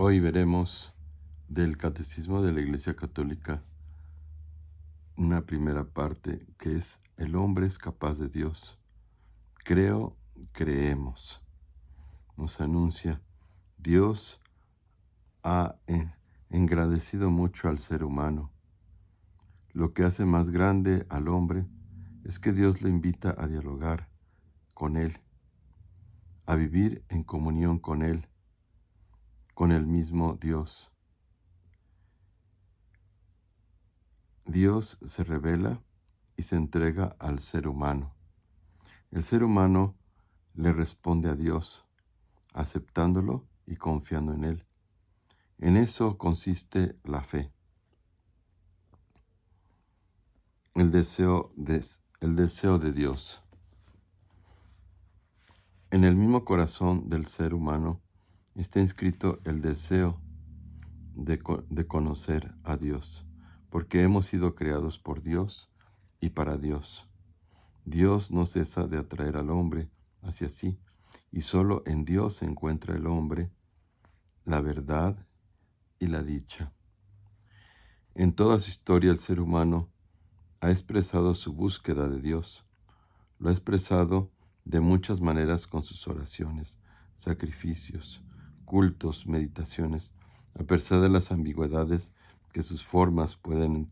Hoy veremos del Catecismo de la Iglesia Católica una primera parte que es: el hombre es capaz de Dios. Creo, creemos. Nos anuncia: Dios ha engrandecido mucho al ser humano. Lo que hace más grande al hombre es que Dios le invita a dialogar con Él, a vivir en comunión con Él, con el mismo Dios. Dios se revela y se entrega al ser humano. El ser humano le responde a Dios, aceptándolo y confiando en Él. En eso consiste la fe. El deseo de Dios. En el mismo corazón del ser humano está inscrito el deseo de conocer a Dios, porque hemos sido creados por Dios y para Dios. Dios no cesa de atraer al hombre hacia sí, y solo en Dios se encuentra el hombre la verdad y la dicha. En toda su historia el ser humano ha expresado su búsqueda de Dios. Lo ha expresado de muchas maneras con sus oraciones, sacrificios, cultos, meditaciones, a pesar de las ambigüedades que sus formas pueden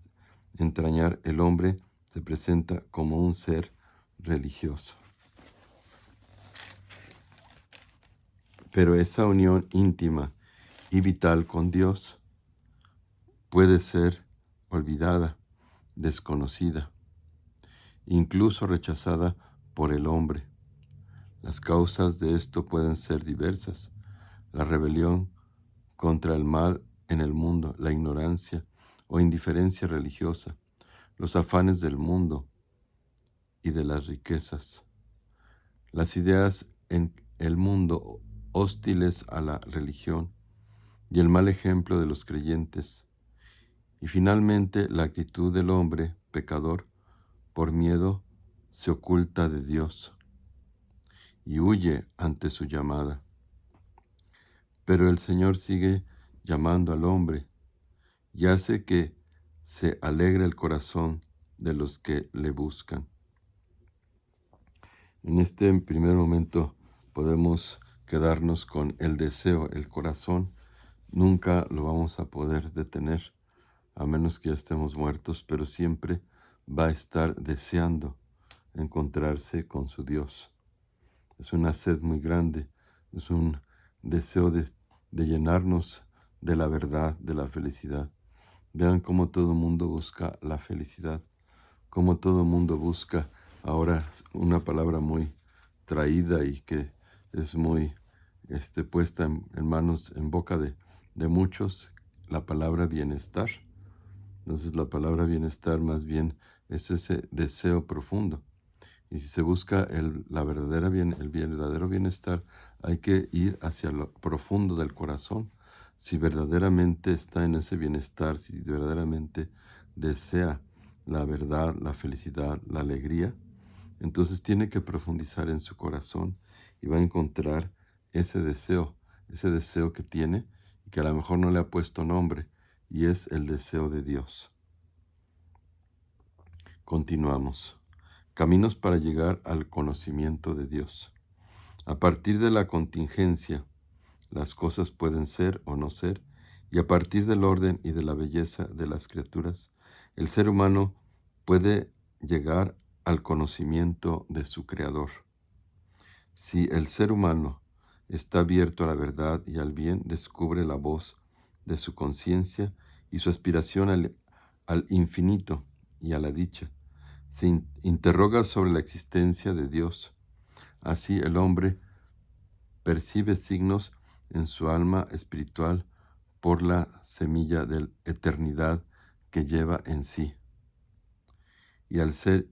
entrañar. El hombre se presenta como un ser religioso. Pero esa unión íntima y vital con Dios puede ser olvidada, desconocida, incluso rechazada por el hombre. Las causas de esto pueden ser diversas: la rebelión contra el mal en el mundo, la ignorancia o indiferencia religiosa, los afanes del mundo y de las riquezas, las ideas en el mundo hostiles a la religión y el mal ejemplo de los creyentes, y finalmente la actitud del hombre pecador. Por miedo se oculta de Dios y huye ante su llamada. Pero el Señor sigue llamando al hombre y hace que se alegre el corazón de los que le buscan. En este primer momento podemos quedarnos con el deseo. El corazón nunca lo vamos a poder detener, a menos que ya estemos muertos, pero siempre va a estar deseando encontrarse con su Dios. Es una sed muy grande, es un deseo de llenarnos de la verdad, de la felicidad. Vean cómo todo el mundo busca la felicidad, cómo todo el mundo busca ahora una palabra muy traída y que es muy puesta en manos, en boca de muchos, la palabra bienestar. Entonces la palabra bienestar más bien es ese deseo profundo. Y si se busca el verdadero bienestar, hay que ir hacia lo profundo del corazón. Si verdaderamente está en ese bienestar, si verdaderamente desea la verdad, la felicidad, la alegría, entonces tiene que profundizar en su corazón y va a encontrar ese deseo que tiene y que a lo mejor no le ha puesto nombre, y es el deseo de Dios. Continuamos. Caminos para llegar al conocimiento de Dios. A partir de la contingencia, las cosas pueden ser o no ser, y a partir del orden y de la belleza de las criaturas, el ser humano puede llegar al conocimiento de su Creador. Si el ser humano está abierto a la verdad y al bien, descubre la voz de su conciencia y su aspiración al infinito y a la dicha. Se interroga sobre la existencia de Dios. Así el hombre percibe signos en su alma espiritual por la semilla de la eternidad que lleva en sí. Y al ser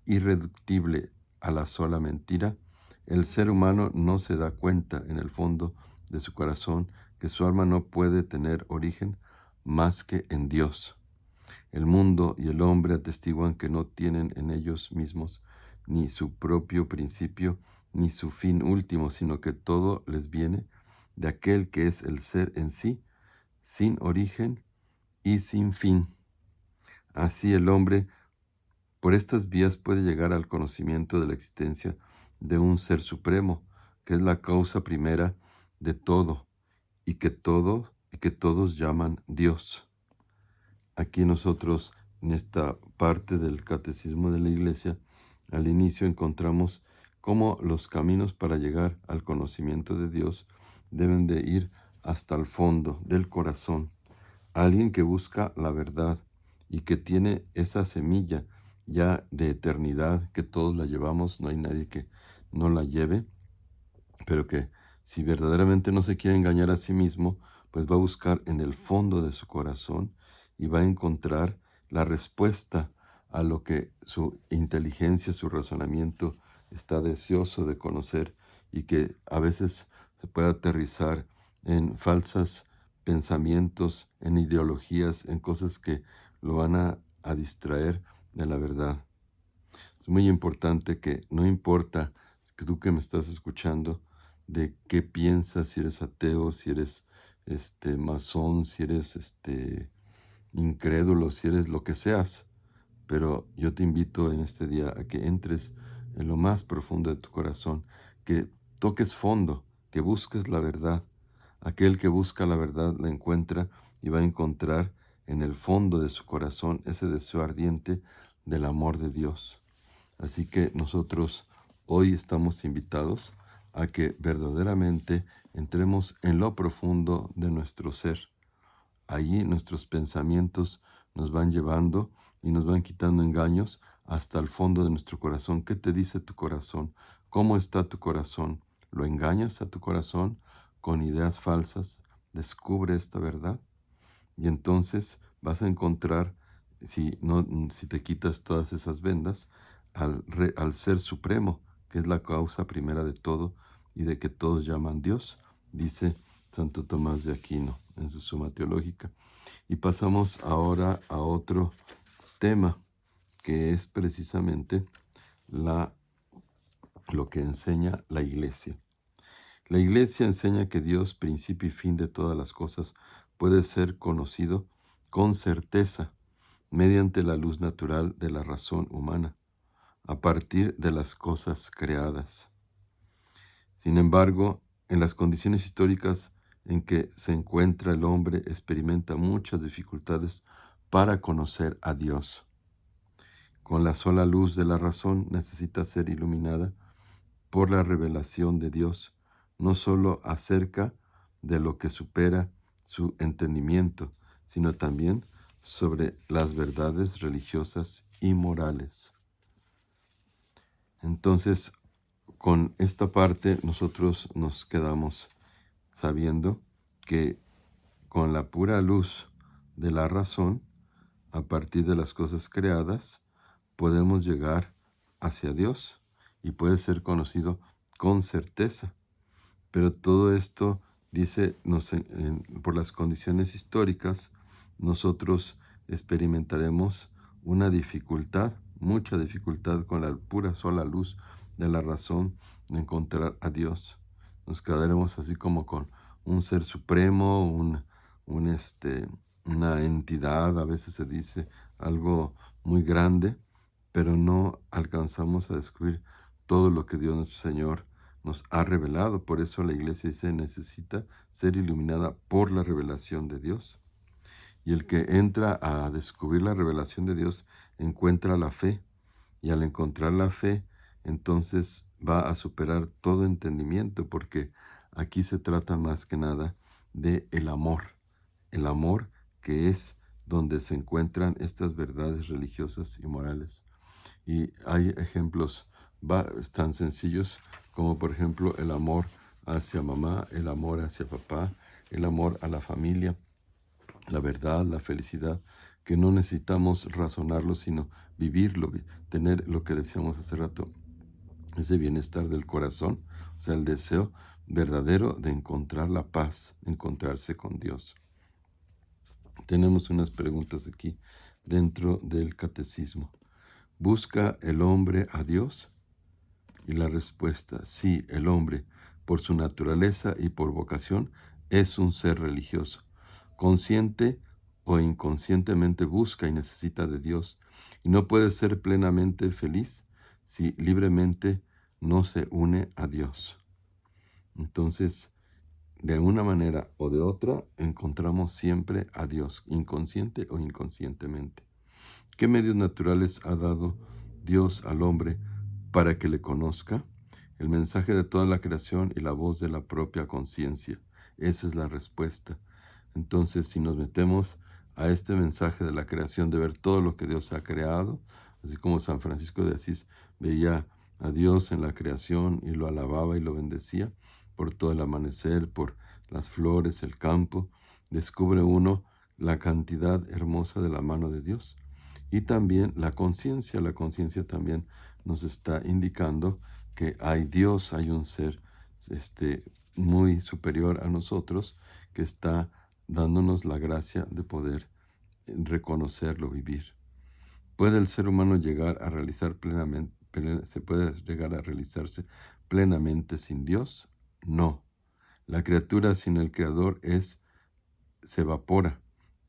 irreductible a la sola mentira, el ser humano no se da cuenta en el fondo de su corazón que su alma no puede tener origen más que en Dios. El mundo y el hombre atestiguan que no tienen en ellos mismos ni su propio principio ni su fin último, sino que todo les viene de aquel que es el ser en sí, sin origen y sin fin. Así el hombre, por estas vías, puede llegar al conocimiento de la existencia de un ser supremo, que es la causa primera de todo, y que todos llaman Dios. Aquí nosotros, en esta parte del Catecismo de la Iglesia, al inicio encontramos cómo los caminos para llegar al conocimiento de Dios deben de ir hasta el fondo del corazón. Alguien que busca la verdad y que tiene esa semilla ya de eternidad, que todos la llevamos, no hay nadie que no la lleve, pero que si verdaderamente no se quiere engañar a sí mismo, pues va a buscar en el fondo de su corazón y va a encontrar la respuesta a lo que su inteligencia, su razonamiento está deseoso de conocer, y que a veces se puede aterrizar en falsos pensamientos, en ideologías, en cosas que lo van a distraer de la verdad. Es muy importante que no importa que tú que me estás escuchando, de qué piensas, si eres ateo, si eres masón, si eres incrédulo, si eres lo que seas, pero yo te invito en este día a que entres en lo más profundo de tu corazón, que toques fondo, que busques la verdad. Aquel que busca la verdad la encuentra y va a encontrar en el fondo de su corazón ese deseo ardiente del amor de Dios. Así que nosotros hoy estamos invitados a que verdaderamente entremos en lo profundo de nuestro ser. Allí nuestros pensamientos nos van llevando y nos van quitando engaños hasta el fondo de nuestro corazón. ¿Qué te dice tu corazón? ¿Cómo está tu corazón? ¿Lo engañas a tu corazón con ideas falsas? Descubre esta verdad y entonces vas a encontrar, si te quitas todas esas vendas, al Ser Supremo, que es la causa primera de todo y de que todos llaman Dios, dice Santo Tomás de Aquino en su Suma Teológica. Y pasamos ahora a otro tema, que es precisamente lo que enseña la Iglesia. La Iglesia enseña que Dios, principio y fin de todas las cosas, puede ser conocido con certeza mediante la luz natural de la razón humana, a partir de las cosas creadas. Sin embargo, en las condiciones históricas en que se encuentra el hombre, experimenta muchas dificultades para conocer a Dios. Con la sola luz de la razón necesita ser iluminada por la revelación de Dios, no solo acerca de lo que supera su entendimiento, sino también sobre las verdades religiosas y morales. Entonces, con esta parte nosotros nos quedamos sabiendo que con la pura luz de la razón, a partir de las cosas creadas, podemos llegar hacia Dios y puede ser conocido con certeza. Pero todo esto, dice, por las condiciones históricas, nosotros experimentaremos una dificultad, mucha dificultad con la pura sola luz de la razón de encontrar a Dios. Nos quedaremos así como con un ser supremo, una entidad, a veces se dice algo muy grande, pero no alcanzamos a descubrir todo lo que Dios nuestro Señor nos ha revelado. Por eso la Iglesia dice, necesita ser iluminada por la revelación de Dios. Y el que entra a descubrir la revelación de Dios encuentra la fe. Y al encontrar la fe, entonces va a superar todo entendimiento, porque aquí se trata más que nada de el amor que es donde se encuentran estas verdades religiosas y morales. Y hay ejemplos tan sencillos como, por ejemplo, el amor hacia mamá, el amor hacia papá, el amor a la familia, la verdad, la felicidad, que no necesitamos razonarlo, sino vivirlo, tener lo que decíamos hace rato, ese bienestar del corazón, o sea, el deseo verdadero de encontrar la paz, encontrarse con Dios. Tenemos unas preguntas aquí dentro del catecismo. ¿Busca el hombre a Dios? Y la respuesta, sí, el hombre por su naturaleza y por vocación, es un ser religioso. Consciente o inconscientemente busca y necesita de Dios, y no puede ser plenamente feliz si libremente no se une a Dios. Entonces, de una manera o de otra, encontramos siempre a Dios, inconsciente o inconscientemente. ¿Qué medios naturales ha dado Dios al hombre para que le conozca? El mensaje de toda la creación y la voz de la propia conciencia. Esa es la respuesta. Entonces, si nos metemos a este mensaje de la creación, de ver todo lo que Dios ha creado, así como San Francisco de Asís veía a Dios en la creación y lo alababa y lo bendecía por todo el amanecer, por las flores, el campo, descubre uno la cantidad hermosa de la mano de Dios. Y también la conciencia también nos está indicando que hay Dios, hay un ser muy superior a nosotros que está dándonos la gracia de poder reconocerlo, vivir. ¿Puede el ser humano llegar a realizar se puede llegar a realizarse plenamente sin Dios? No. La criatura sin el Creador se evapora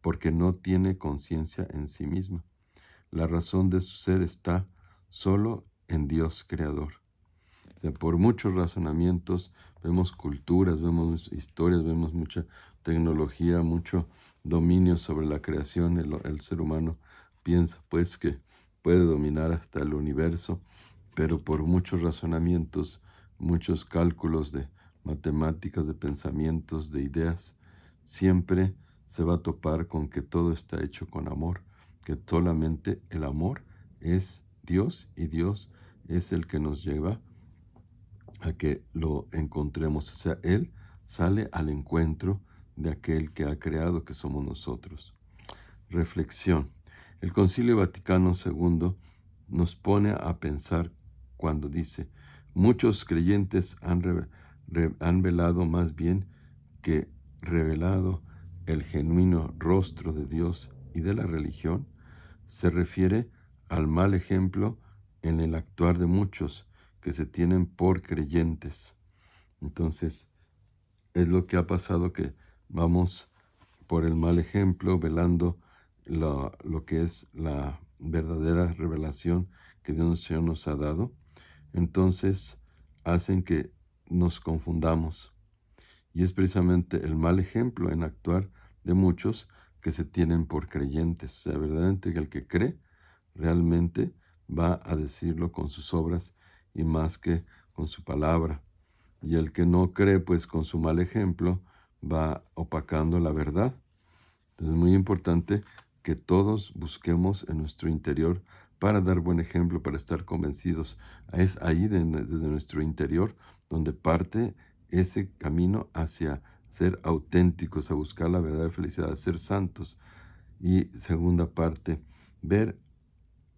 porque no tiene conciencia en sí misma. La razón de su ser está solo en Dios Creador. O sea, por muchos razonamientos, vemos culturas, vemos historias, vemos mucha tecnología, mucho dominio sobre la creación. El ser humano piensa pues que puede dominar hasta el universo, pero por muchos razonamientos, muchos cálculos de matemáticas, de pensamientos, de ideas, siempre se va a topar con que todo está hecho con amor, que solamente el amor es Dios y Dios es el que nos lleva a que lo encontremos. O sea, Él sale al encuentro de aquel que ha creado, que somos nosotros. Reflexión. El Concilio Vaticano II nos pone a pensar cuando dice: muchos creyentes han velado más bien que revelado el genuino rostro de Dios y de la religión. Se refiere al mal ejemplo en el actuar de muchos que se tienen por creyentes. Entonces, es lo que ha pasado, que vamos por el mal ejemplo, velando lo que es la verdadera revelación que Dios Señor nos ha dado. Entonces, hacen que nos confundamos. Y es precisamente el mal ejemplo en actuar de muchos que se tienen por creyentes. O sea, verdaderamente el que cree realmente va a decirlo con sus obras y más que con su palabra. Y el que no cree, pues con su mal ejemplo, va opacando la verdad. Entonces es muy importante que todos busquemos en nuestro interior para dar buen ejemplo, para estar convencidos. Es ahí desde nuestro interior donde parte ese camino hacia ser auténticos, a buscar la verdadera felicidad, a ser santos. Y segunda parte, ver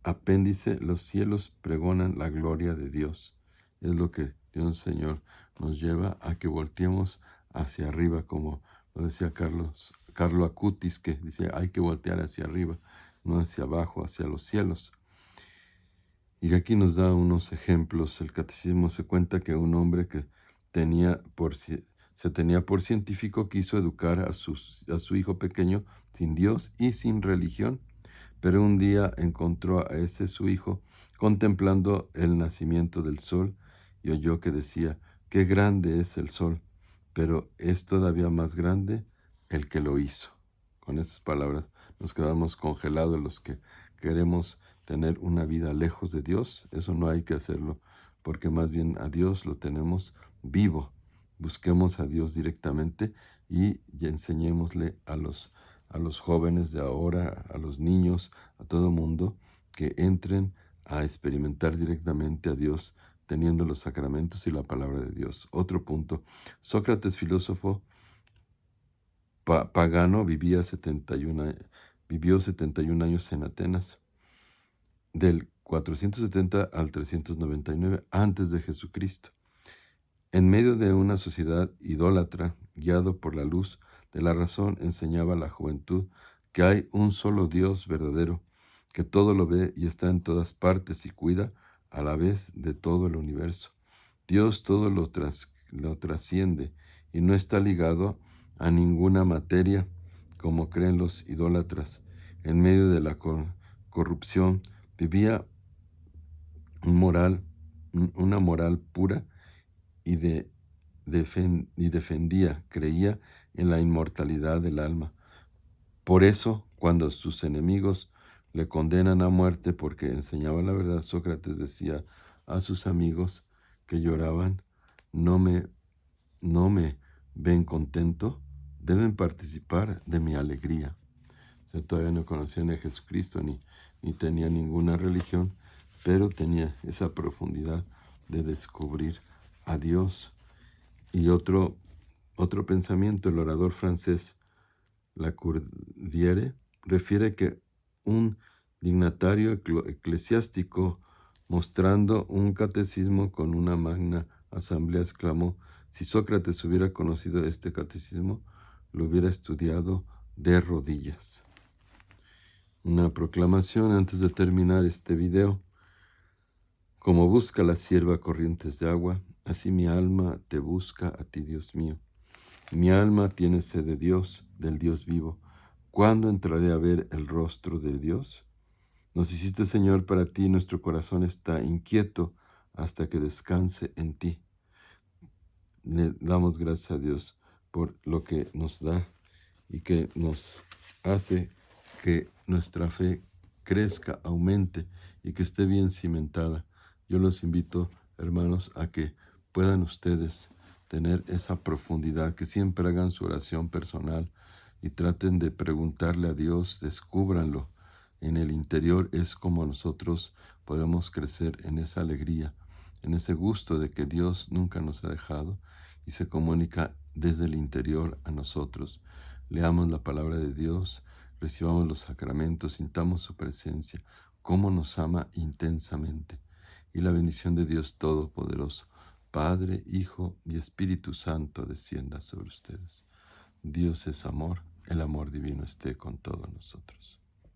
apéndice, los cielos pregonan la gloria de Dios. Es lo que Dios Señor nos lleva a que volteemos hacia arriba, como lo decía Carlo Acutis, que dice: hay que voltear hacia arriba, no hacia abajo, hacia los cielos. Y aquí nos da unos ejemplos. El catecismo se cuenta que un hombre que se tenía por científico quiso educar a su hijo pequeño sin Dios y sin religión. Pero un día encontró a ese su hijo contemplando el nacimiento del sol y oyó que decía: qué grande es el sol, pero es todavía más grande el que lo hizo. Con estas palabras nos quedamos congelados los que queremos tener una vida lejos de Dios. Eso no hay que hacerlo, porque más bien a Dios lo tenemos vivo. Busquemos a Dios directamente y enseñémosle a los jóvenes de ahora, a los niños, a todo mundo, que entren a experimentar directamente a Dios teniendo los sacramentos y la palabra de Dios. Otro punto: Sócrates, filósofo pagano, vivió 71 años en Atenas, del 470 al 399 antes de Jesucristo. En medio de una sociedad idólatra, guiado por la luz de la razón, enseñaba a la juventud que hay un solo Dios verdadero, que todo lo ve y está en todas partes y cuida a la vez de todo el universo. Dios todo lo lo trasciende y no está ligado a ninguna materia, como creen los idólatras. En medio de la corrupción vivía una moral pura y, defendía, creía en la inmortalidad del alma. Por eso, cuando sus enemigos le condenan a muerte porque enseñaba la verdad, Sócrates decía a sus amigos que lloraban: no me ven contento, deben participar de mi alegría. Yo todavía no conocían a Jesucristo ni tenía ninguna religión, pero tenía esa profundidad de descubrir a Dios. Y otro pensamiento, el orador francés Lacordaire refiere que un dignatario eclesiástico, mostrando un catecismo con una magna asamblea, exclamó: si Sócrates hubiera conocido este catecismo, lo hubiera estudiado de rodillas. Una proclamación antes de terminar este video. Como busca la sierva corrientes de agua, así mi alma te busca a ti, Dios mío. Mi alma tiene sed de Dios, del Dios vivo. ¿Cuándo entraré a ver el rostro de Dios? Nos hiciste, Señor, para ti, nuestro corazón está inquieto hasta que descanse en ti. Le damos gracias a Dios por lo que nos da y que nos hace que nuestra fe crezca, aumente y que esté bien cimentada. Yo los invito, hermanos, a que puedan ustedes tener esa profundidad, que siempre hagan su oración personal y traten de preguntarle a Dios, descúbranlo. En el interior es como nosotros podemos crecer en esa alegría, en ese gusto de que Dios nunca nos ha dejado y se comunica desde el interior a nosotros. Leamos la palabra de Dios, recibamos los sacramentos, sintamos su presencia, cómo nos ama intensamente. Y la bendición de Dios Todopoderoso, Padre, Hijo y Espíritu Santo, descienda sobre ustedes. Dios es amor, el amor divino esté con todos nosotros.